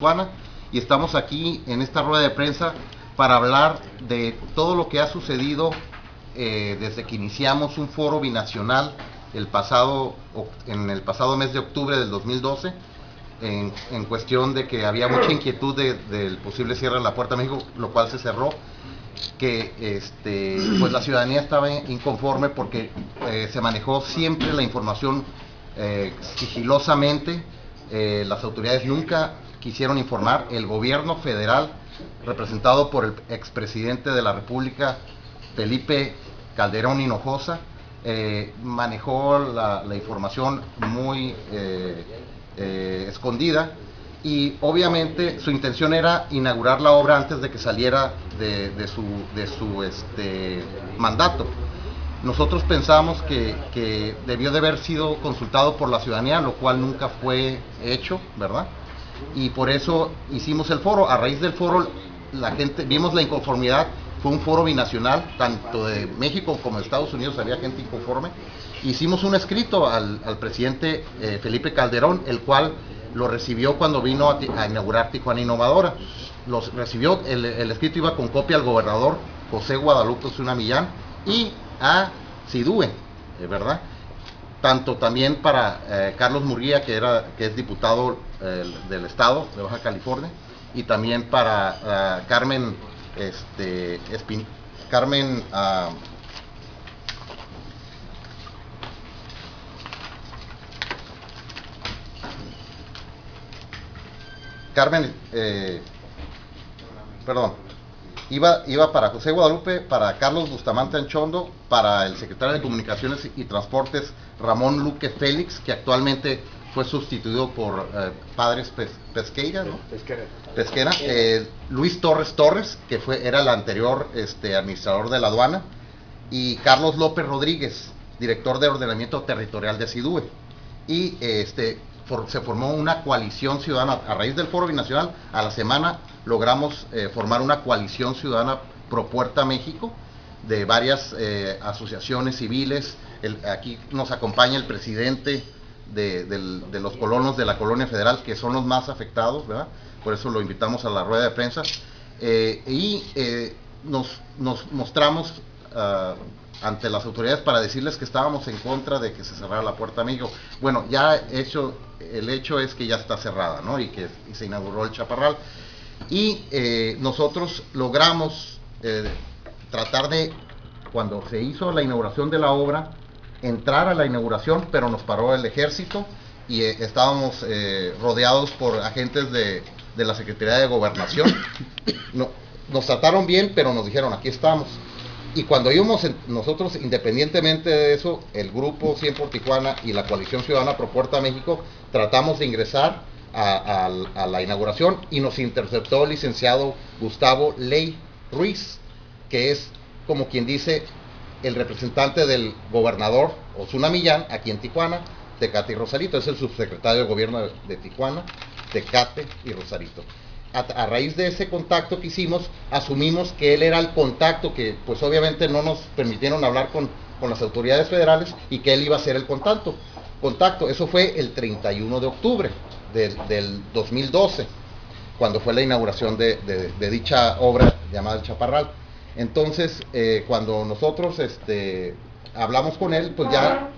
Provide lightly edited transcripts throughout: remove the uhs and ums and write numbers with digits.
Tijuana, y estamos aquí en esta rueda de prensa para hablar de todo lo que ha sucedido desde que iniciamos un foro binacional en el pasado mes de octubre del 2012 en cuestión de que había mucha inquietud del posible cierre de la Puerta a México, lo cual se cerró, que pues la ciudadanía estaba inconforme porque se manejó siempre la información sigilosamente. Las autoridades nunca quisieron informar. El gobierno federal, representado por el expresidente de la República, Felipe Calderón Hinojosa, manejó la información muy escondida, y obviamente su intención era inaugurar la obra antes de que saliera de su mandato. Nosotros pensamos que debió de haber sido consultado por la ciudadanía, lo cual nunca fue hecho, ¿verdad? Y por eso hicimos el foro. A raíz del foro, la gente, vimos la inconformidad. Fue un foro binacional, tanto de México como de Estados Unidos había gente inconforme. Hicimos un escrito al presidente Felipe Calderón, el cual lo recibió cuando vino a inaugurar Tijuana Innovadora. Los recibió, el escrito iba con copia al gobernador José Guadalupe Osuna Millán y a Sidue, ¿verdad? Tanto también para Carlos Murguía, que es diputado del estado de Baja California, y también para Carmen Carmen Carmen perdón, iba para José Guadalupe, para Carlos Bustamante Anchondo, para el secretario de Comunicaciones y Transportes Ramón Luque Félix, que actualmente fue sustituido por Padres Pesqueira, ¿no? Pesquera. Luis Torres, que era el anterior administrador de la aduana, y Carlos López Rodríguez, director de ordenamiento territorial de SIDUE. Y se formó una coalición ciudadana. A raíz del foro binacional, a la semana logramos formar una coalición ciudadana pro Puerta México de varias asociaciones civiles. Aquí nos acompaña el presidente de los colonos de la Colonia Federal, que son los más afectados, ¿verdad? Por eso lo invitamos a la rueda de prensa. Nos mostramos ante las autoridades para decirles que estábamos en contra de que se cerrara la Puerta a México. Bueno, el hecho es que ya está cerrada, ¿no? Y se inauguró el Chaparral. Y nosotros logramos tratar de, cuando se hizo la inauguración de la obra, entrar a la inauguración, pero nos paró el ejército y estábamos rodeados por agentes de la Secretaría de Gobernación. No, nos trataron bien, pero nos dijeron, aquí estamos. Y cuando íbamos nosotros, independientemente de eso, el grupo 100 por Tijuana y la coalición ciudadana pro Puerta México, tratamos de ingresar a la inauguración, y nos interceptó el licenciado Gustavo Ley Ruiz, que es, como quien dice, el representante del gobernador Osuna Millán aquí en Tijuana, Tecate y Rosarito. Es el subsecretario de gobierno de Tijuana, Tecate y Rosarito. A raíz de ese contacto que hicimos, asumimos que él era el contacto, que pues obviamente no nos permitieron hablar con las autoridades federales, y que él iba a ser el contacto. Eso fue el 31 de octubre del 2012, cuando fue la inauguración de dicha obra llamada El Chaparral. Entonces, cuando nosotros hablamos con él, pues ya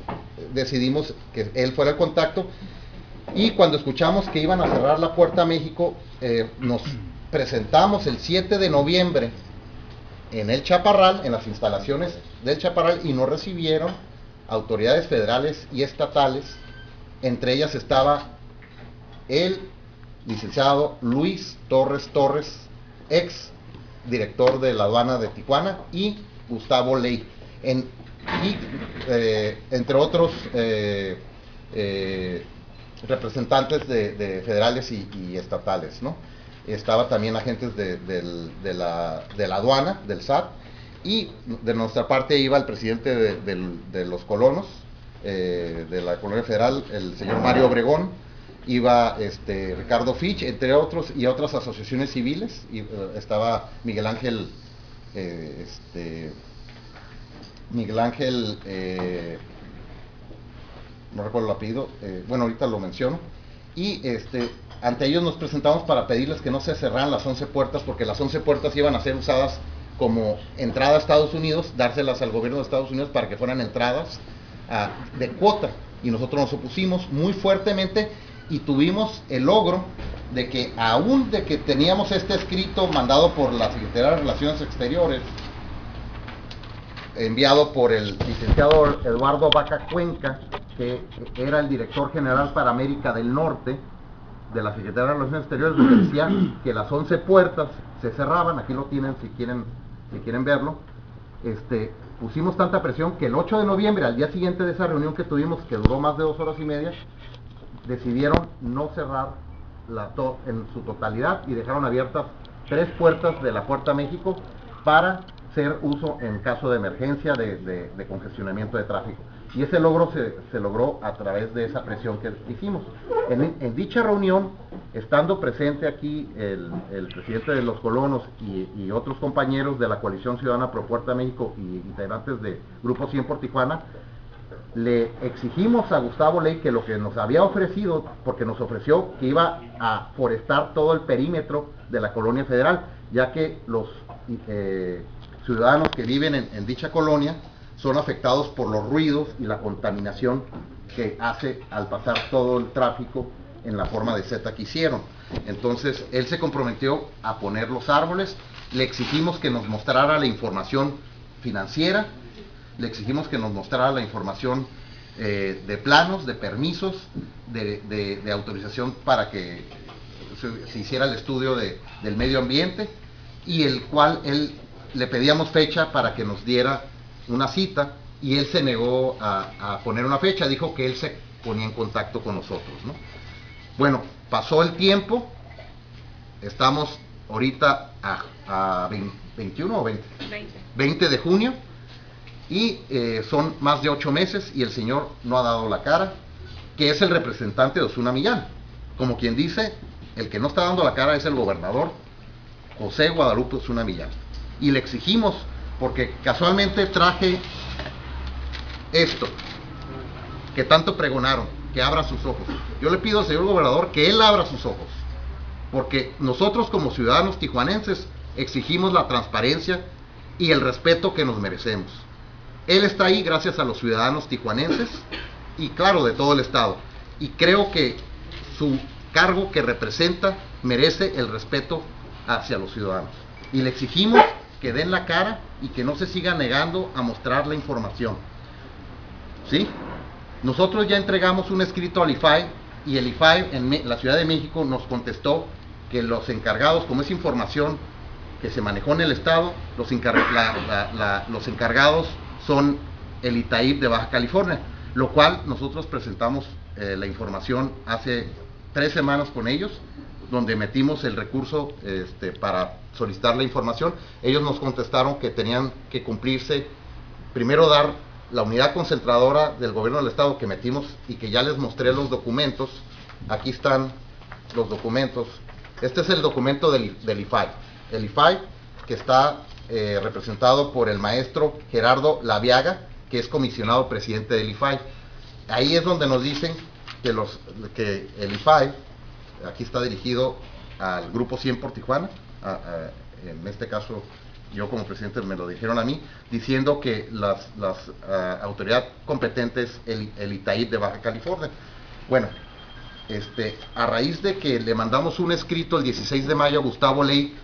decidimos que él fuera el contacto. Y cuando escuchamos que iban a cerrar la Puerta a México, nos presentamos el 7 de noviembre en el Chaparral, en las instalaciones del Chaparral, y nos recibieron autoridades federales y estatales. Entre ellas estaba el licenciado Luis Torres, ex director de la aduana de Tijuana, y Gustavo Ley, entre otros representantes de federales y estatales, ¿no? Estaba también agentes de la aduana, del SAT, y de nuestra parte iba el presidente de los colonos, de la Colonia Federal, el señor Mario Obregón, iba Ricardo Fitch, entre otros, y otras asociaciones civiles, y estaba Miguel Ángel no recuerdo el apellido, bueno, ahorita lo menciono. y ante ellos nos presentamos para pedirles que no se cerraran las 11 puertas, porque las 11 puertas iban a ser usadas como entrada a Estados Unidos, dárselas al gobierno de Estados Unidos para que fueran entradas de cuota, y nosotros nos opusimos muy fuertemente y tuvimos el logro de que, aún de que teníamos este escrito mandado por la Secretaría de Relaciones Exteriores, enviado por el licenciado Eduardo Vaca Cuenca, que era el director general para América del Norte de la Secretaría de Relaciones Exteriores, donde decía que las 11 puertas se cerraban. Aquí lo tienen si quieren verlo. Pusimos tanta presión que el 8 de noviembre, al día siguiente de esa reunión que tuvimos, que duró más de 2 horas y media, decidieron no cerrar en su totalidad y dejaron abiertas 3 puertas de la Puerta México para ser uso en caso de emergencia de congestionamiento de tráfico. Y ese logro se logró a través de esa presión que hicimos. En dicha reunión, estando presente aquí el presidente de los colonos y otros compañeros de la Coalición Ciudadana Pro Puerta México y integrantes de Grupo 100 por Tijuana, le exigimos a Gustavo Ley que lo que nos había ofrecido, porque nos ofreció que iba a forestar todo el perímetro de la colonia federal, ya que los ciudadanos que viven en dicha colonia son afectados por los ruidos y la contaminación que hace al pasar todo el tráfico en la forma de seta que hicieron. Entonces él se comprometió a poner los árboles, le exigimos que nos mostrara la información financiera, le exigimos que nos mostrara la información de planos, de permisos, de autorización para que se hiciera el estudio del medio ambiente, y el cual él le pedíamos fecha para que nos diera una cita, y él se negó a poner una fecha, dijo que él se ponía en contacto con nosotros, ¿no? Bueno, pasó el tiempo, estamos ahorita a 21 o 20 de junio, y son más de 8 meses y el señor no ha dado la cara, que es el representante de Osuna Millán. Como quien dice, el que no está dando la cara es el gobernador José Guadalupe Osuna Millán. Y le exigimos, porque casualmente traje esto, que tanto pregonaron, que abra sus ojos. Yo le pido al señor gobernador que él abra sus ojos, porque nosotros como ciudadanos tijuanenses exigimos la transparencia y el respeto que nos merecemos. Él está ahí gracias a los ciudadanos tijuanenses y, claro, de todo el estado, y creo que su cargo que representa merece el respeto hacia los ciudadanos, y le exigimos que den la cara y que no se siga negando a mostrar la información. ¿Sí? Nosotros ya entregamos un escrito al IFAI, y el IFAI en la Ciudad de México nos contestó que los encargados, como es información que se manejó en el estado, los encargados son el ITAIP de Baja California, lo cual nosotros presentamos la información hace 3 semanas con ellos, donde metimos el recurso para solicitar la información. Ellos nos contestaron que tenían que cumplirse, primero dar la unidad concentradora del gobierno del estado que metimos, y que ya les mostré los documentos. Aquí están los documentos. Este es el documento del IFAI. El IFAI, que está representado por el maestro Gerardo Laviaga, que es comisionado presidente del IFAI. Ahí es donde nos dicen que el IFAI, aquí está dirigido al Grupo 100 por Tijuana, en este caso yo como presidente me lo dijeron a mí, diciendo que las autoridades competentes el ITAIP de Baja California. Bueno, a raíz de que le mandamos un escrito el 16 de mayo a Gustavo Ley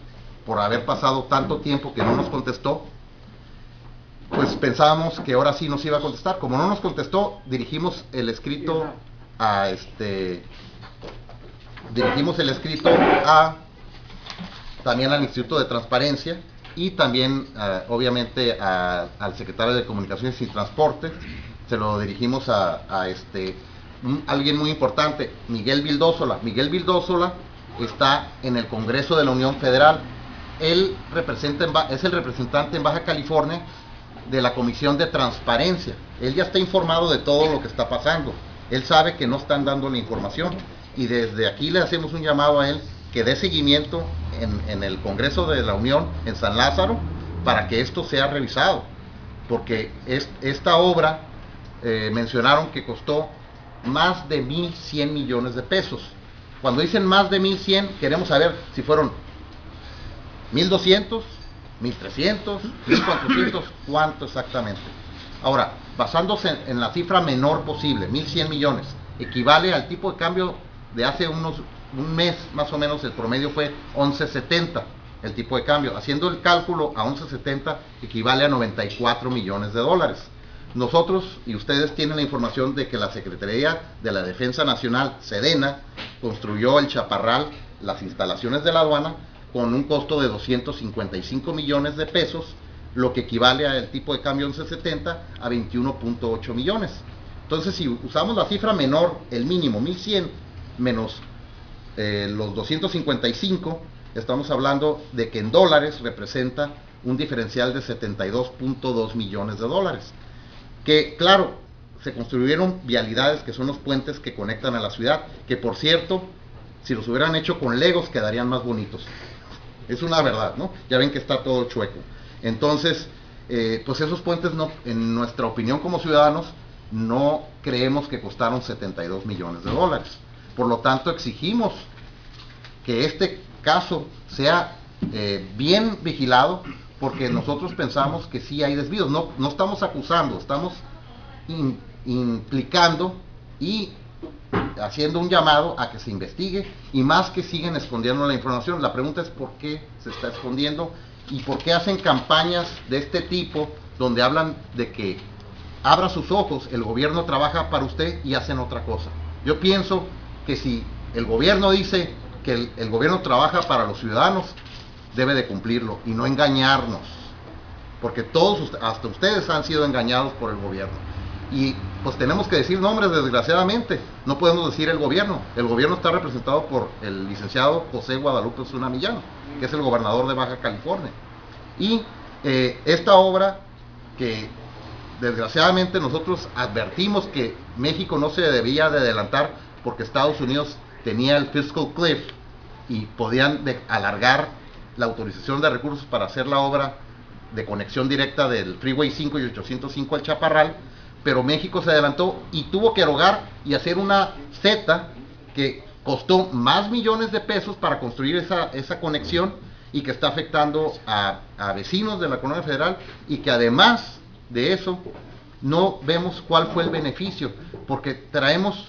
por haber pasado tanto tiempo que no nos contestó, pues pensábamos que ahora sí nos iba a contestar. Como no nos contestó, dirigimos el escrito también al Instituto de Transparencia, y también obviamente al secretario de Comunicaciones y Transporte. Se lo dirigimos a alguien muy importante, Miguel Vildósola. Miguel Vildósola está en el Congreso de la Unión Federal. Él es el representante en Baja California de la Comisión de Transparencia. Él ya está informado de todo lo que está pasando. Él sabe que no están dando la información, y desde aquí le hacemos un llamado a él que dé seguimiento en el Congreso de la Unión en San Lázaro para que esto sea revisado, porque esta obra mencionaron que costó más de 1,100 millones de pesos. Cuando dicen más de 1100, queremos saber si fueron 1200, 1300, 1400, cuánto exactamente. Ahora, basándose en la cifra menor posible, 1100 millones, equivale al tipo de cambio de hace un mes más o menos. El promedio fue 11.70 el tipo de cambio. Haciendo el cálculo a 11.70 equivale a 94 millones de dólares. Nosotros y ustedes tienen la información de que la Secretaría de la Defensa Nacional, Sedena, construyó el Chaparral, las instalaciones de la aduana, con un costo de 255 millones de pesos, lo que equivale al tipo de cambio 11.70 a 21.8 millones. Entonces, si usamos la cifra menor, el mínimo, 1100, menos los 255, estamos hablando de que en dólares representa un diferencial de 72.2 millones de dólares. Que, claro, se construyeron vialidades que son los puentes que conectan a la ciudad, que por cierto, si los hubieran hecho con legos quedarían más bonitos. Es una verdad, ¿no? Ya ven que está todo chueco. Entonces, pues esos puentes, no, en nuestra opinión como ciudadanos, no creemos que costaron 72 millones de dólares. Por lo tanto, exigimos que este caso sea bien vigilado, porque nosotros pensamos que sí hay desvíos. No estamos acusando, estamos implicando y haciendo un llamado a que se investigue, y más que siguen escondiendo la información. La pregunta es por qué se está escondiendo y por qué hacen campañas de este tipo donde hablan de que abra sus ojos, el gobierno trabaja para usted, y hacen otra cosa. Yo pienso que si el gobierno dice que el gobierno trabaja para los ciudadanos, debe de cumplirlo y no engañarnos, porque todos, hasta ustedes, han sido engañados por el gobierno. Y pues tenemos que decir nombres, desgraciadamente. No podemos decir el gobierno está representado por el licenciado José Guadalupe Osuna Millán, que es el gobernador de Baja California. Y esta obra, que desgraciadamente nosotros advertimos que México no se debía de adelantar, porque Estados Unidos tenía el fiscal cliff y podían alargar la autorización de recursos para hacer la obra de conexión directa del Freeway 5 y 805 al Chaparral, pero México se adelantó y tuvo que erogar y hacer una Z que costó más millones de pesos para construir esa conexión, y que está afectando a vecinos de la Colonia Federal, y que además de eso no vemos cuál fue el beneficio, porque tenemos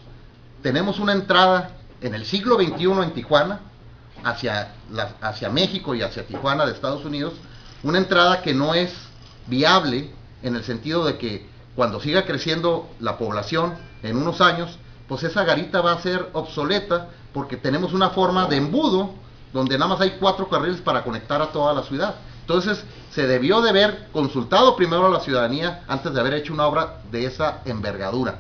una entrada en el siglo XXI en Tijuana, hacia México y hacia Tijuana de Estados Unidos, una entrada que no es viable, en el sentido de que cuando siga creciendo la población en unos años, pues esa garita va a ser obsoleta, porque tenemos una forma de embudo donde nada más hay 4 carriles para conectar a toda la ciudad. Entonces, se debió de haber consultado primero a la ciudadanía antes de haber hecho una obra de esa envergadura.